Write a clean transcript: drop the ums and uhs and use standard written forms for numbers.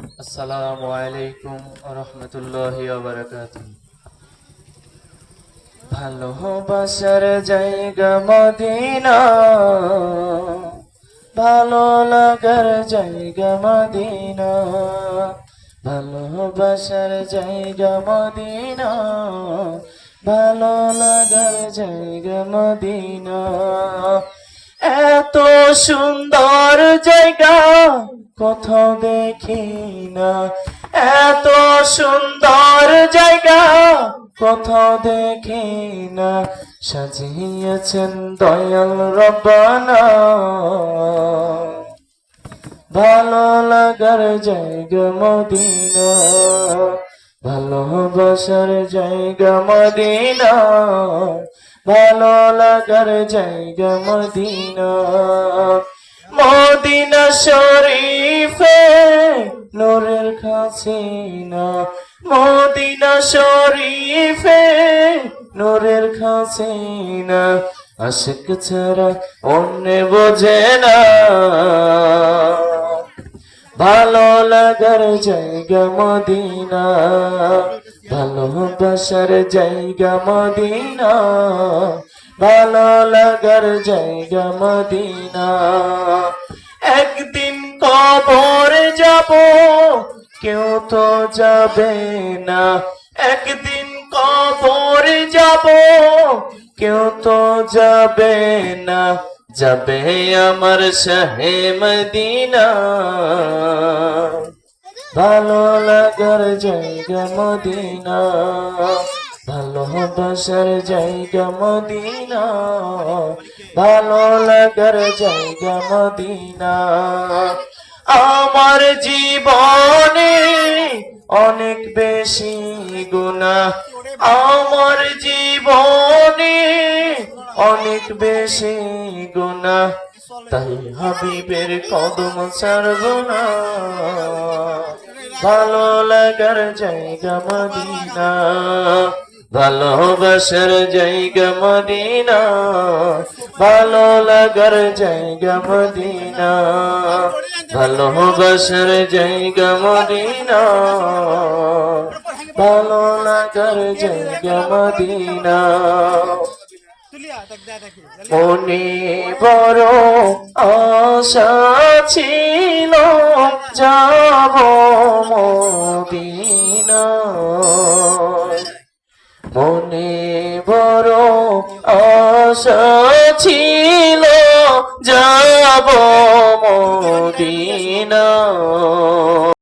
আসসালামু আলাইকুম ওয়া রাহমাতুল্লাহি ওয়া বারাকাতুহু। ভালোবাসার জায়গা মদিনা, ভালো লাগার জায়গা মদিনা, ভালোবাসার জায়গা মদিনা, ভালো লাগার জায়গা মদিনা। এত সুন্দর জায়গা কোথাও দেখি না, এত সুন্দর জায়গা কোথাও দেখি না, সাজিয়েছেন দয়াল রব্বানা। ভালো লাগার জায়গা মদিনা, ভালোবাসার জায়গা মদিনা, ভালো লাগার জায়গা মদিনা। মদিনা শরীফে নূরের খাজিনা, মদিনা শরীফে নূরের খাজিনা, আশিক ছাড়া অন্য বোঝে না। ভালো লাগার জায়গা মদিনা, ভালোবাসার জায়গা মদিনা, ভালো লাগার জায়গা মদিনা। একদিন কবর যাব কেউ তো যাবে না, একদিন কবর যাব কেউ তো যাবে না, যাবে আমার শাহে মদিনা। ভালো লাগার জায়গা মদিনা, ভালোবাসার জায়গা মদিনা, ভালো লাগার জায়গা মদিনা। আমার জীবনে অনেক বেশি গুনাহ, আমার জীবনে অনেক বেশি গুনাহ, তাই হাবিবের কদম ছাড়ব না। ভালো লাগার জায়গা মদিনা, ভালোবাসার জায়গা মদিনা, ভালো লাগার জায়গা মদিনা, ভালোবাসার জায়গা মদিনা, ভালো লাগার জায়গা মদিনা। মনে বড় আশা ছিল যাব মদিনা, মনে বড় আশা ছিল যাব মদিনা।